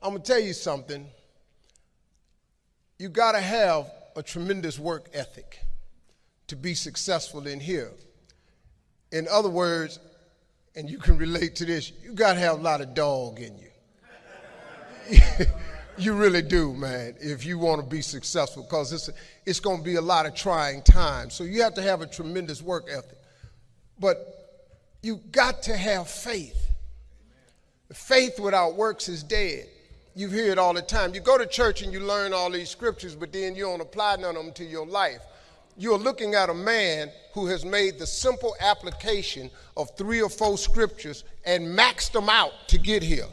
I'm going to tell you something. You got to have a tremendous work ethic to be successful in here. In other words, and you can relate to this, you got to have a lot of dog in you. You really do, man, if you want to be successful, because it's going to be a lot of trying times. So you have to have a tremendous work ethic. But you got to have faith. Faith without works is dead. You hear it all the time. You go to church and you learn all these scriptures, but then you don't apply none of them to your life. You're looking at a man who has made the simple application of 3 or 4 scriptures and maxed them out to get here.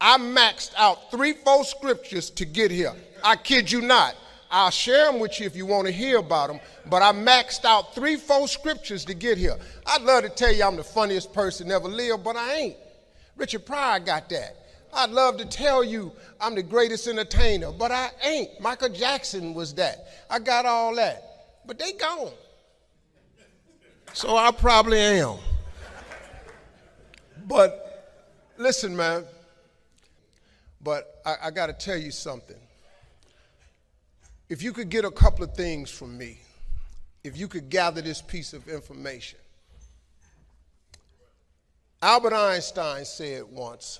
I maxed out 3, 4 scriptures to get here. I kid you not. I'll share them with you if you want to hear about them, but I maxed out 3, 4 scriptures to get here. I'd love to tell you I'm the funniest person ever lived, but I ain't. Richard Pryor got that. I'd love to tell you I'm the greatest entertainer, but I ain't. Michael Jackson was that. I got all that, but they gone. So I probably am. But listen, man. But I got to tell you something. If you could get a couple of things from me, if you could gather this piece of information. Albert Einstein said once,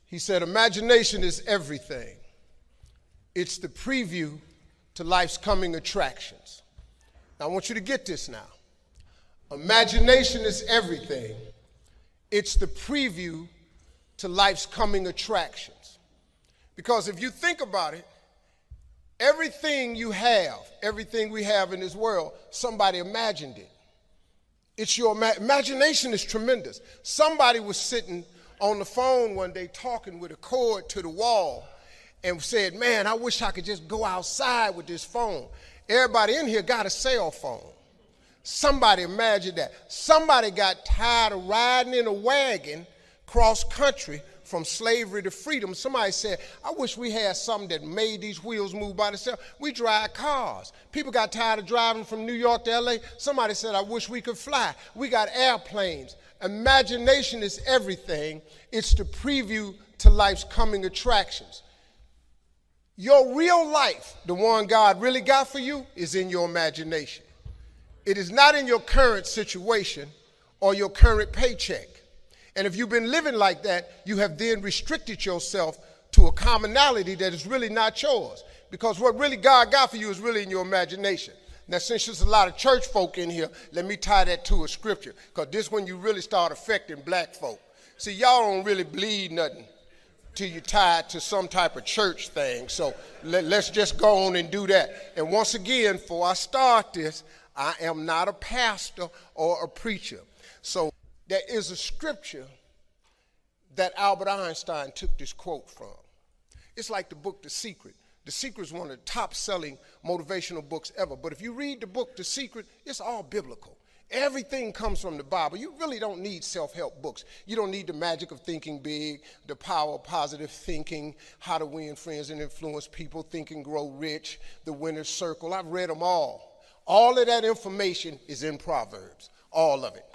he said, imagination is everything. It's the preview to life's coming attractions. Now, I want you to get this now. Imagination is everything. It's the preview to life's coming attractions. Because if you think about it, everything you have, everything we have in this world, somebody imagined it. It's your imagination is tremendous. Somebody was sitting on the phone one day talking with a cord to the wall and said, man, I wish I could just go outside with this phone. Everybody in here got a cell phone. Somebody imagined that. Somebody got tired of riding in a wagon cross country from slavery to freedom. Somebody said, I wish we had something that made these wheels move by themselves. We drive cars. People got tired of driving from New York to LA. Somebody said, I wish we could fly. We got airplanes. Imagination is everything. It's the preview to life's coming attractions. Your real life, the one God really got for you, is in your imagination. It is not in your current situation or your current paycheck. And if you've been living like that, you have then restricted yourself to a commonality that is really not yours. Because what really God got for you is really in your imagination. Now, since there's a lot of church folk in here, let me tie that to a scripture. Because this is when you really start affecting black folk. See, y'all don't really bleed nothing till you tie it to some type of church thing. So let's just go on and do that. And once again, before I start this, I am not a pastor or a preacher. So there is a scripture that Albert Einstein took this quote from. It's like the book The Secret. The Secret is one of the top-selling motivational books ever. But if you read the book The Secret, it's all biblical. Everything comes from the Bible. You really don't need self-help books. You don't need The Magic of Thinking Big, The Power of Positive Thinking, How to Win Friends and Influence People, Think and Grow Rich, The Winner's Circle. I've read them all. All of that information is in Proverbs, all of it.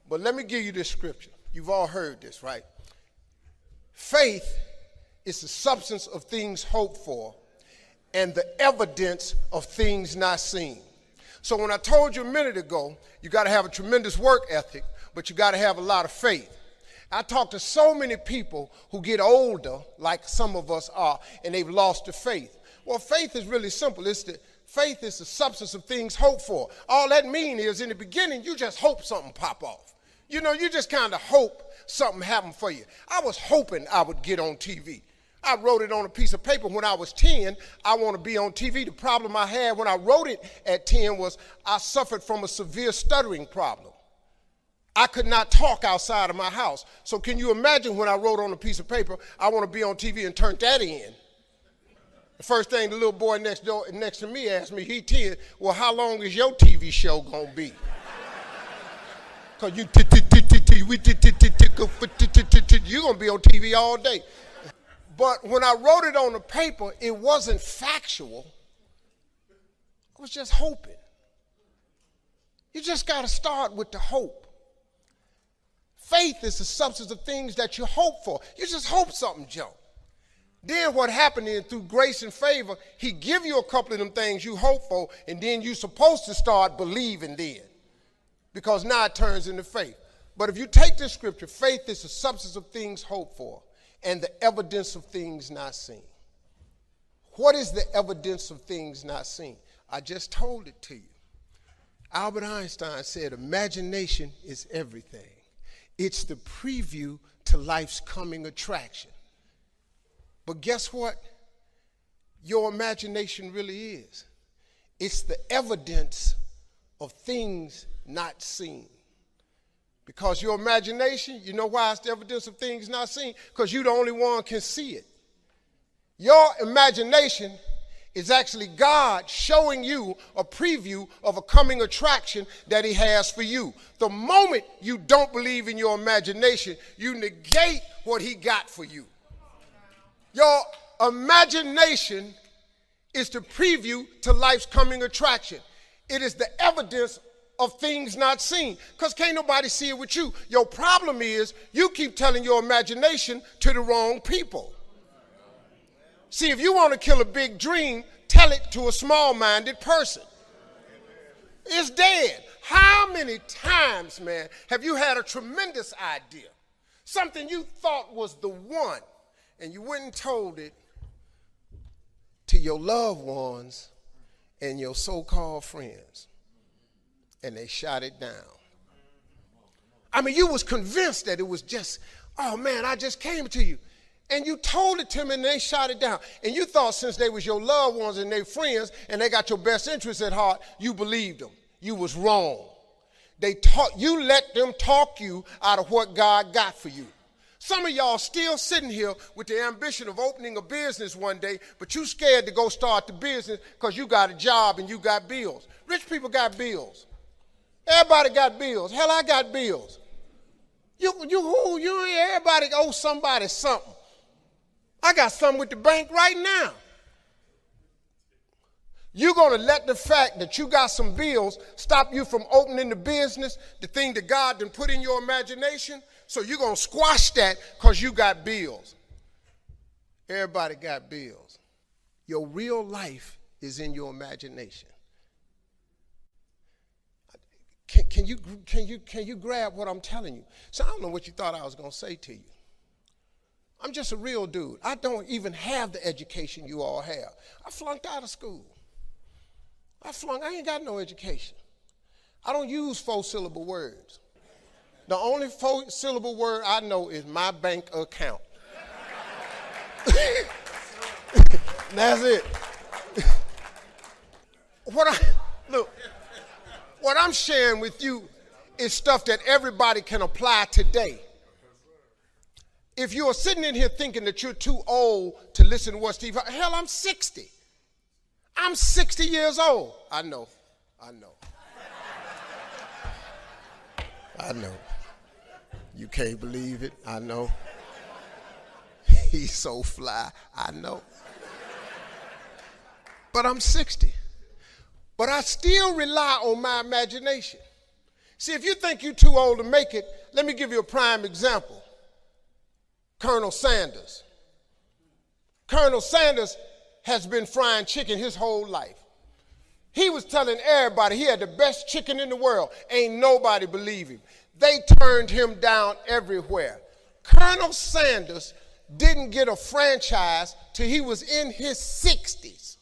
But let me give you this scripture. You've all heard this, right? Faith is the substance of things hoped for and the evidence of things not seen. So when I told you a minute ago, you got to have a tremendous work ethic, but you got to have a lot of faith. I talk to so many people who get older, like some of us are, and they've lost the faith. Well, faith is really simple. Faith is the substance of things hoped for. All that means is in the beginning, you just hope something pop off. You know, you just kind of hope something happened for you. I was hoping I would get on TV. I wrote it on a piece of paper when I was 10. I want to be on TV. The problem I had when I wrote it at 10 was I suffered from a severe stuttering problem. I could not talk outside of my house. So can you imagine when I wrote on a piece of paper, I want to be on TV and turned that in? The first thing the little boy next to me asked me, he 10, well, how long is your TV show going to be? Because you're going to be on TV all day. But when I wrote it on the paper, it wasn't factual. I was just hoping. You just got to start with the hope. Faith is the substance of things that you hope for. You just hope something jump. Then what happened is through grace and favor, he give you a couple of them things you hope for, and then you're supposed to start believing then, because now it turns into faith. But if you take this scripture, faith is the substance of things hoped for and the evidence of things not seen. What is the evidence of things not seen? I just told it to you. Albert Einstein said, imagination is everything. It's the preview to life's coming attraction. But guess what? Your imagination really is. It's the evidence of things not seen. Because your imagination, you know why it's the evidence of things not seen? Because you're the only one can see it. Your imagination is actually God showing you a preview of a coming attraction that he has for you. The moment you don't believe in your imagination, you negate what he got for you. Your imagination is the preview to life's coming attraction. It is the evidence of things not seen, because can't nobody see it with you. Your problem is you keep telling your imagination to the wrong people. See, if you want to kill a big dream, tell it to a small-minded person. It's dead. How many times, man, have you had a tremendous idea, something you thought was the one, and you went and told it to your loved ones and your so-called friends, and they shot it down? I mean, you was convinced that it was just, oh man, I just came to you. And you told it to them and they shot it down. And you thought since they was your loved ones and their friends and they got your best interests at heart, you believed them. You was wrong. You let them talk you out of what God got for you. Some of y'all still sitting here with the ambition of opening a business one day, but you scared to go start the business because you got a job and you got bills. Rich people got bills. Everybody got bills. Hell, I got bills. Everybody owe somebody something. I got something with the bank right now. You're going to let the fact that you got some bills stop you from opening the business, the thing that God done put in your imagination? So you're going to squash that because you got bills. Everybody got bills. Your real life is in your imagination. Can you grab what I'm telling you? So I don't know what you thought I was going to say to you. I'm just a real dude. I don't even have the education you all have. I flunked out of school. I ain't got no education. I don't use 4-syllable words. The only 4-syllable word I know is my bank account. That's it. What I'm sharing with you is stuff that everybody can apply today. If you're sitting in here thinking that you're too old to listen to what Steve, hell, I'm 60. I'm 60 years old. I know. You can't believe it. I know. He's so fly. I know. But I'm 60. But I still rely on my imagination. See, if you think you're too old to make it, let me give you a prime example. Colonel Sanders. Colonel Sanders has been frying chicken his whole life. He was telling everybody he had the best chicken in the world. Ain't nobody believe him. They turned him down everywhere. Colonel Sanders didn't get a franchise till he was in his 60s.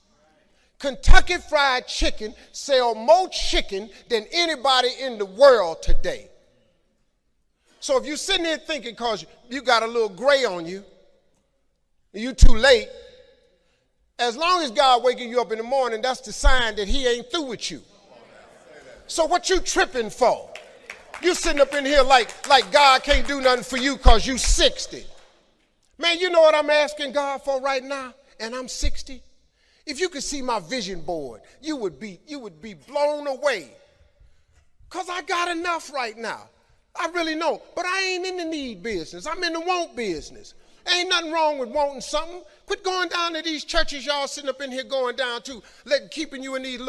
Kentucky Fried Chicken sell more chicken than anybody in the world today. So if you're sitting here thinking because you got a little gray on you, and you're too late, as long as God waking you up in the morning, that's the sign that he ain't through with you. So what you tripping for? You sitting up in here like God can't do nothing for you because you 60. Man, you know what I'm asking God for right now? And I'm 60. If you could see my vision board, you would be blown away. Because I got enough right now. I really know, but I ain't in the need business. I'm in the want business. Ain't nothing wrong with wanting something. Quit going down to these churches y'all sitting up in here going down to, keeping you in these